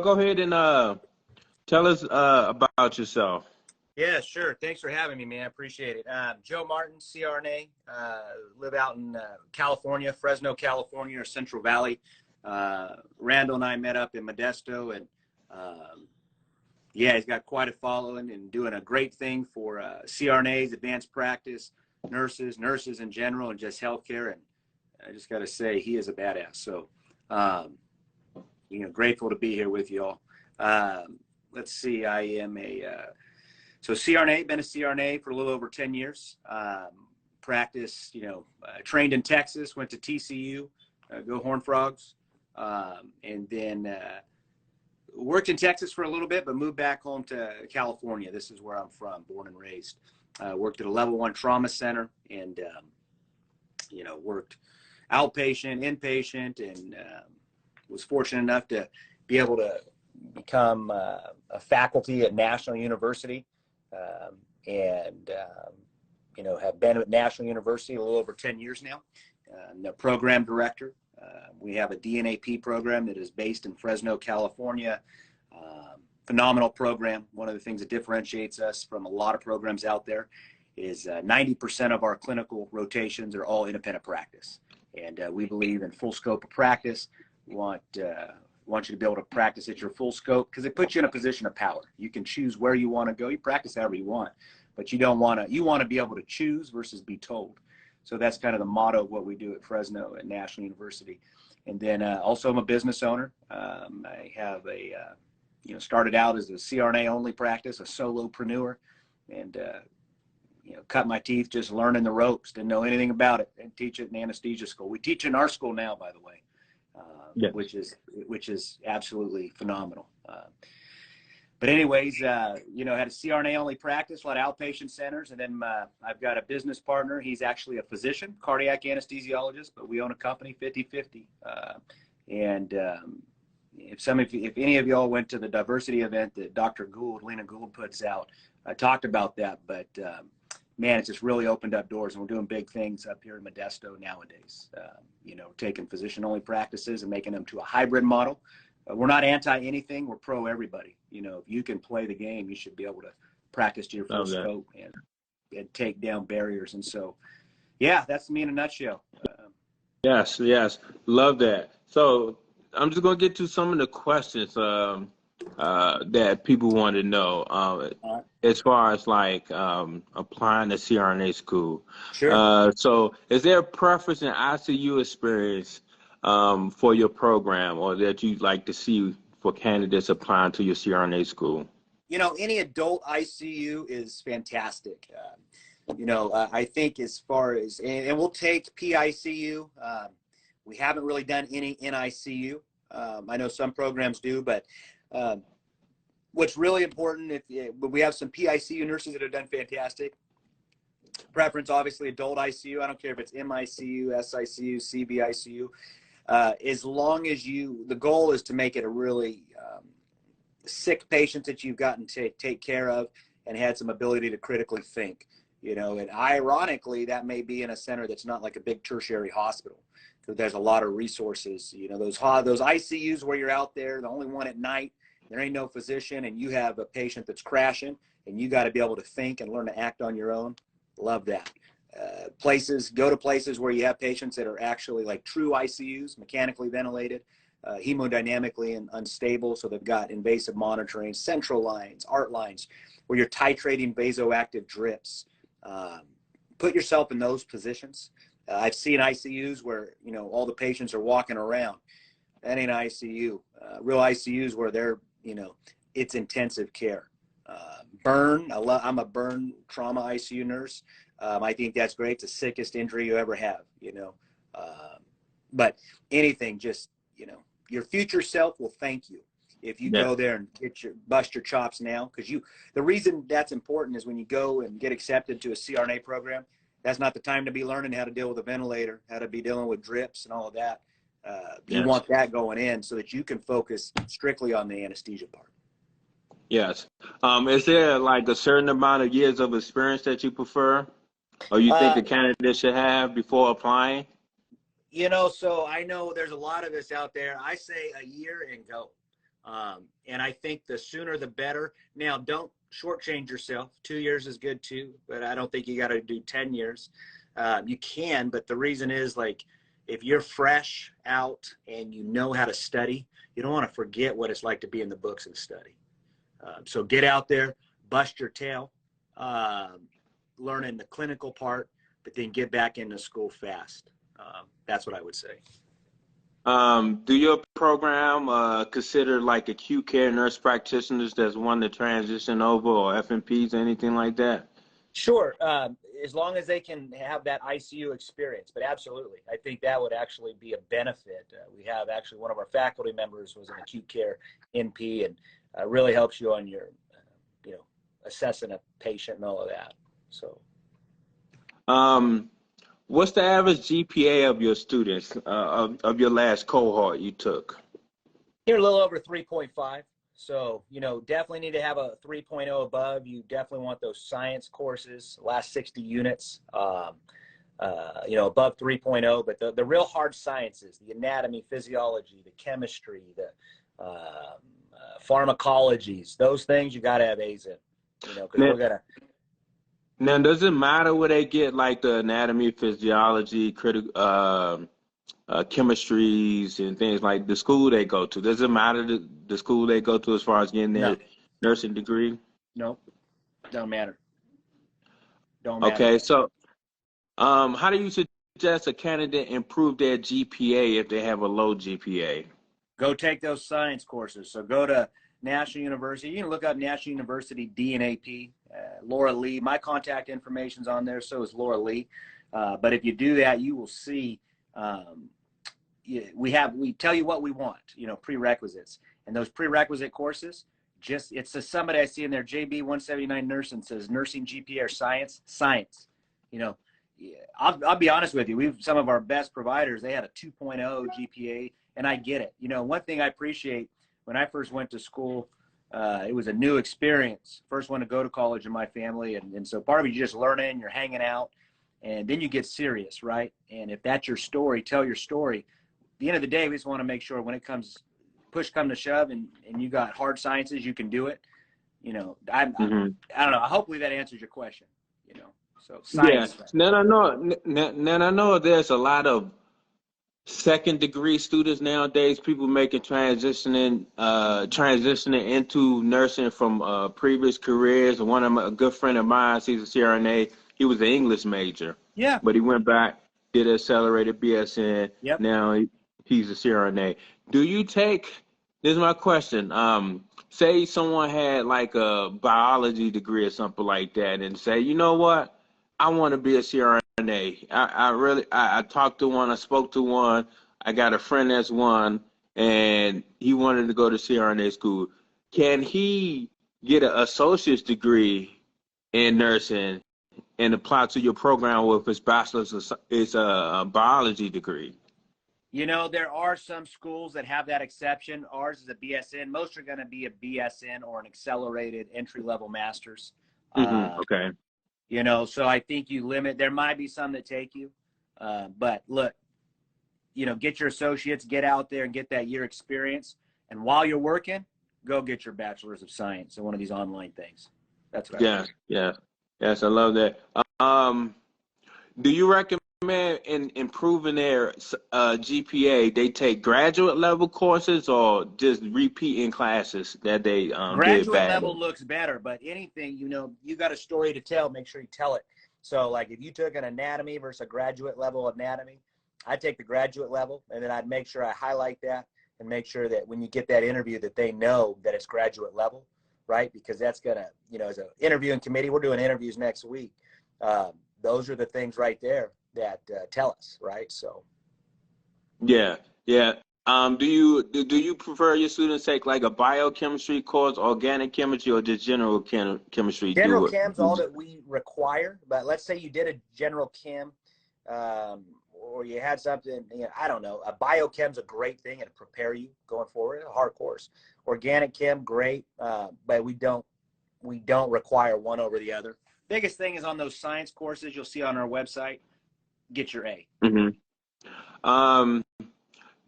go ahead and tell us about yourself. Yeah, sure. Thanks for having me, man. I appreciate it. Joe Martin, CRNA, live out in California, Fresno, California, or Central Valley. Randall and I met up in Modesto, and yeah, he's got quite a following and doing a great thing for CRNAs, advanced practice, nurses in general, and just healthcare. And I just got to say, he is a badass. So, grateful to be here with you all. Let's see, I am so CRNA, been a CRNA for a little over 10 years. Practiced, trained in Texas, went to TCU, go Horned Frogs, and then worked in Texas for a little bit, but moved back home to California. This is where I'm from, born and raised. Worked at a level 1 trauma center, and worked outpatient, inpatient, and was fortunate enough to be able to become a faculty at National University, and have been at National University a little over 10 years now. I'm the program director. We have a DNAP program that is based in Fresno, California. Phenomenal program. One of the things that differentiates us from a lot of programs out there is 90% of our clinical rotations are all independent practice. And we believe in full scope of practice. We want you to be able to practice at your full scope, because it puts you in a position of power. You can choose where you want to go. You practice however you want, but you want to be able to choose versus be told. So that's kind of the motto of what we do at Fresno at National University. And then also I'm a business owner. I have started out as a CRNA only practice, a solopreneur, and cut my teeth just learning the ropes. Didn't know anything about it, and teach it in anesthesia school. We teach in our school now, by the way, yes, which is absolutely phenomenal. But anyways, had a CRNA only practice, a lot of outpatient centers. And then I've got a business partner. He's actually a physician, cardiac anesthesiologist, but we own a company 50-50. If any of y'all went to the diversity event that Dr. Gould, Lena Gould, puts out, I talked about that, but man, it's just really opened up doors, and we're doing big things up here in Modesto nowadays. Taking physician only practices and making them to a hybrid model. We're not anti anything. We're pro everybody. If you can play the game, you should be able to practice to your full scope and take down barriers. And so, yeah, that's me in a nutshell. Yes. Love that. So I'm just going to get to some of the questions that people want to know as far as applying to CRNA school. Sure. So is there a preference in ICU experience for your program, or that you'd like to see for candidates applying to your CRNA school? Any adult ICU is fantastic. I think as far as, and we'll take PICU. We haven't really done any NICU. I know some programs do, but what's really important, we have some PICU nurses that have done fantastic. Preference, obviously, adult ICU. I don't care if it's MICU, SICU, CVICU. As long as the goal is to make it a really sick patient that you've gotten to take care of and had some ability to critically think, and ironically, that may be in a center that's not like a big tertiary hospital, because there's a lot of resources. Those ICUs where you're out there, the only one at night, there ain't no physician, and you have a patient that's crashing, and you got to be able to think and learn to act on your own. Love that. Go to places where you have patients that are actually like true ICUs, mechanically ventilated, hemodynamically and unstable. So they've got invasive monitoring, central lines, art lines, where you're titrating vasoactive drips. Put yourself in those positions. I've seen ICUs where, all the patients are walking around. That ain't ICU. Real ICUs where they're, it's intensive care. I'm a burn trauma ICU nurse. I think that's great. It's the sickest injury you ever have, but anything, just, your future self will thank you if you go there and bust your chops now. Because the reason that's important is when you go and get accepted to a CRNA program, that's not the time to be learning how to deal with a ventilator, how to be dealing with drips and all of that. You want that going in so that you can focus strictly on the anesthesia part. Yes. Is there like a certain amount of years of experience that you prefer, or you think the candidate should have before applying? So I know there's a lot of this out there. I say a year and go. And I think the sooner the better. Now, don't shortchange yourself. 2 years is good too, but I don't think you got to do 10 years. You can, but the reason is, like, if you're fresh out and you know how to study, you don't want to forget what it's like to be in the books and study. So get out there, bust your tail, learning the clinical part, but then get back into school fast. That's what I would say. Do your program consider like acute care nurse practitioners that's want to transition over, or FNPs or anything like that? Sure, as long as they can have that ICU experience, but absolutely. I think that would actually be a benefit. We have actually one of our faculty members was an acute care NP, and really helps you on your, assessing a patient and all of that. So. What's the average GPA of your students, of your last cohort you took? Here, a little over 3.5. So, definitely need to have a 3.0 above. You definitely want those science courses, last 60 units, above 3.0. But the real hard sciences, the anatomy, physiology, the chemistry, the pharmacologies, those things you got to have A's in, because we're going to. Now, does it matter where they get like the anatomy, physiology, chemistries, and things like the school they go to? Does it matter the school they go to as far as getting their nursing degree? No, don't matter. Don't matter. Okay, so how do you suggest a candidate improve their GPA if they have a low GPA? Go take those science courses. So go to National University. You can look up National University DNAP. Laura Lee, my contact information's on there, so is Laura Lee. But if you do that, you will see we tell you what we want, prerequisites. And those prerequisite courses, it's somebody I see in there, JB 179 nursing, says nursing GPA or science. I'll be honest with you. Some of our best providers, they had a 2.0 GPA, and I get it. One thing I appreciate, when I first went to school, it was a new experience. First one to go to college in my family. And so part of it, you're just learning, you're hanging out, and then you get serious, right? And if that's your story, tell your story. At the end of the day, we just want to make sure when it comes, push come to shove, and you got hard sciences, you can do it. I don't know. Hopefully that answers your question, So science. Yeah. Now I know there's a lot of second degree students nowadays, people making transitioning into nursing from previous careers. A good friend of mine, he's a CRNA. He was an English major. Yeah. But he went back, did an accelerated BSN. Yep. Now he's a CRNA. This is my question. Say someone had like a biology degree or something like that, and say, you know what? I want to be a CRNA. I talked to one, I spoke to one, I got a friend that's one, and he wanted to go to CRNA school. Can he get an associate's degree in nursing and apply to your program with his bachelor's, his biology degree? There are some schools that have that exception. Ours is a BSN. Most are going to be a BSN or an accelerated entry-level master's. Okay. So I think you limit. There might be some that take you, but look, get your associates, get out there and get that year experience. And while you're working, go get your bachelor's of science in one of these online things. That's what I think. Yes, I love that. Do you recommend in improving their GPA, they take graduate level courses or just repeating classes that they graduate level looks better, but anything, you got a story to tell, make sure you tell it. So like if you took an anatomy versus a graduate level anatomy, I'd take the graduate level, and then I'd make sure I highlight that and make sure that when you get that interview that they know that it's graduate level, right? Because that's gonna, as an interviewing committee, we're doing interviews next week. Those are the things right there that tell us, right? So yeah. Do you prefer your students take like a biochemistry course, organic chemistry, or just general chemistry? General chem's all that we require, but let's say you did a general chem, or you had something, I don't know, a biochem's a great thing and prepare you going forward, a hard course. Organic chem, great, but we don't require one over the other. Biggest thing is on those science courses you'll see on our website, get your A.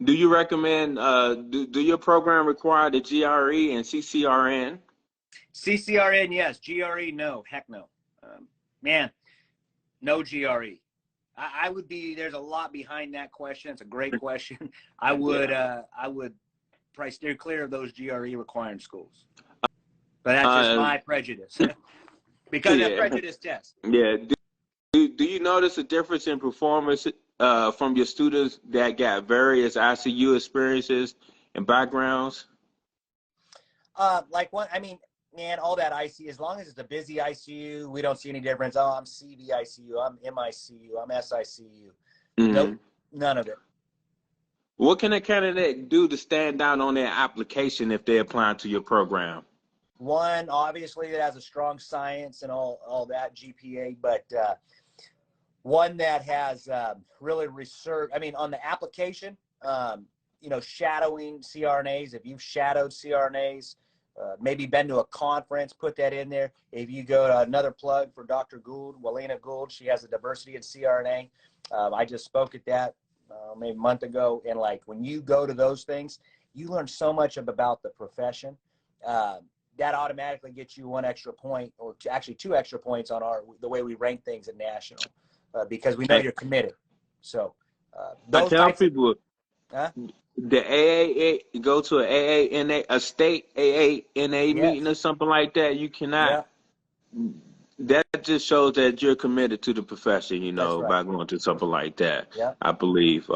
Do you recommend, do your program require the GRE and CCRN? CCRN, yes. GRE, no. Heck no. Man, no GRE. I would be, there's a lot behind that question. It's a great question. I would probably steer clear of those GRE requiring schools. But that's just my prejudice. Because of prejudice test. Yeah. Do you notice a difference in performance from your students that got various ICU experiences and backgrounds? Like one, I mean, man, all that ICU, as long as it's a busy ICU, we don't see any difference. Oh, I'm CV ICU, I'm MICU, I'm SICU. Nope, none of it. What can a candidate do to stand out on their application if they apply to your program? One, obviously, it has a strong science and all that GPA, but one that has really research. I mean, on the application, you know, shadowing CRNAs. If you've shadowed CRNAs, maybe been to a conference, put that in there. If you go to another plug for Dr. Gould, Walena Gould, she has a diversity in CRNA. I just spoke at that maybe a month ago, and like when you go to those things, you learn so much about the profession. That automatically gets you 1 extra point, or actually 2 extra points on the way we rank things at national, because we know you're committed. So those I tell people, the AAA, go to a state AANA meeting or something like that. You cannot. Yeah. That just shows that you're committed to the profession, you know, by going to something like that. Yeah. I believe.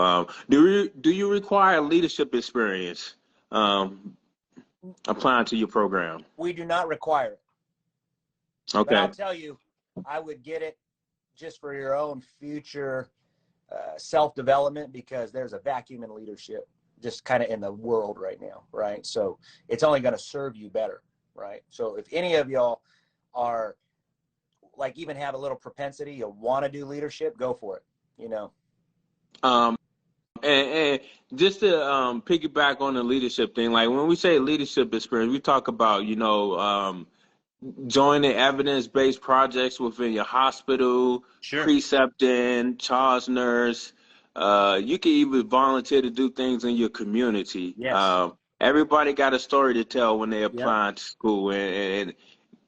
Do you require leadership experience applying to your program? We do not require it. Okay. But I'll tell you, I would get it just for your own future self-development, because there's a vacuum in leadership just kind of in the world right now, right? So it's only going to serve you better, right? So if any of y'all are like even have a little propensity, you want to do leadership, go for it, you know. And just to piggyback on the leadership thing, like when we say leadership experience, we talk about, you know, joining evidence-based projects within your hospital, precepting, charge nurse. You can even volunteer to do things in your community. Yes. Everybody got a story to tell when they apply to school, and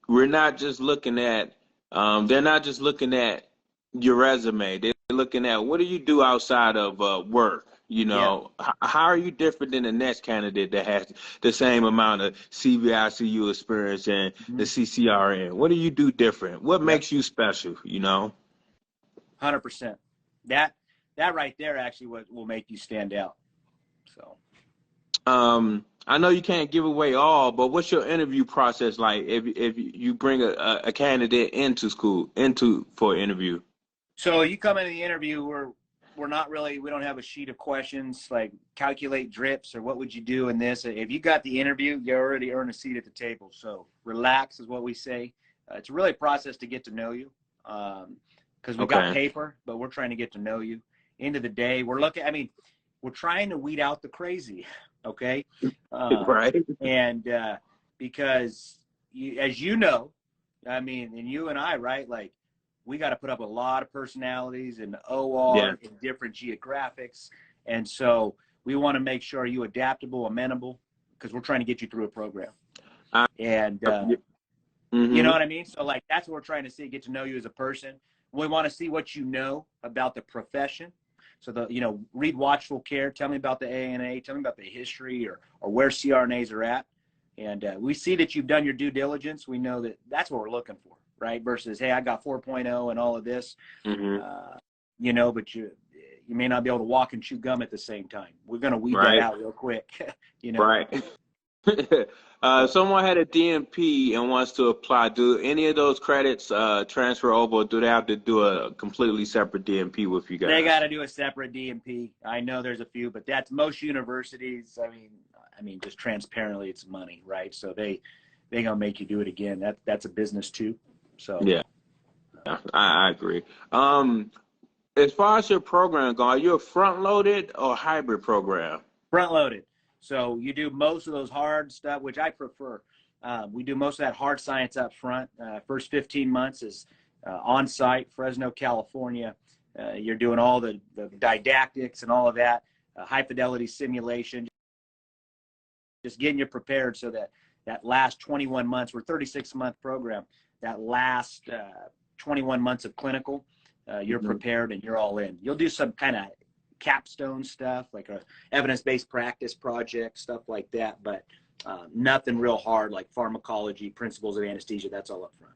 we're not just looking at, they're not just looking at your resume. They're looking at what do you do outside of work. You know, how are you different than the next candidate that has the same amount of CVICU experience and the CCRN? What do you do different? What makes you special, you know? 100%. That right there actually what will make you stand out. So, I know you can't give away all, but what's your interview process like if you bring a candidate into school, for an interview? So you come into the interview, we're not really, we don't have a sheet of questions like calculate drips or what would you do in this. If you got the interview, you already earn a seat at the table. So relax is what we say. It's really a process to get to know you, because we've got paper, but we're trying to get to know you. End of the day, we're trying to weed out the crazy, okay? Right. And because, as you know, I mean, and you and I, right, like, we got to put up a lot of personalities and OR in different geographics. And so we want to make sure are you adaptable, amenable, because we're trying to get you through a program. And you know what I mean? So like, that's what we're trying to see, get to know you as a person. We want to see what you know about the profession. So you know, read Watchful Care. Tell me about the ANA. Tell me about the history or where CRNAs are at. And we see that you've done your due diligence. We know that that's what we're looking for. Right, versus, hey, I got 4.0 and all of this, you know, but you may not be able to walk and chew gum at the same time. We're going to weed that out real quick, you know. Right. Someone had a DMP and wants to apply. Do any of those credits transfer over, or do they have to do a completely separate DMP with you guys? They got to do a separate DMP. I know there's a few, but that's most universities. I mean, just transparently, it's money, right? So they gonna make you do it again. That's a business too. So yeah, I agree. As far as your program goes, are you a front-loaded or hybrid program? Front-loaded. So you do most of those hard stuff, which I prefer. We do most of that hard science up front. First 15 months is on-site, Fresno, California. You're doing all the didactics and all of that. high fidelity simulation, just getting you prepared so that that last 21 months, we're 36-month program, that last 21 months of clinical, you're prepared and you're all in. You'll do some kind of capstone stuff, like a evidence-based practice project, stuff like that, but nothing real hard like pharmacology, principles of anesthesia. That's all up front.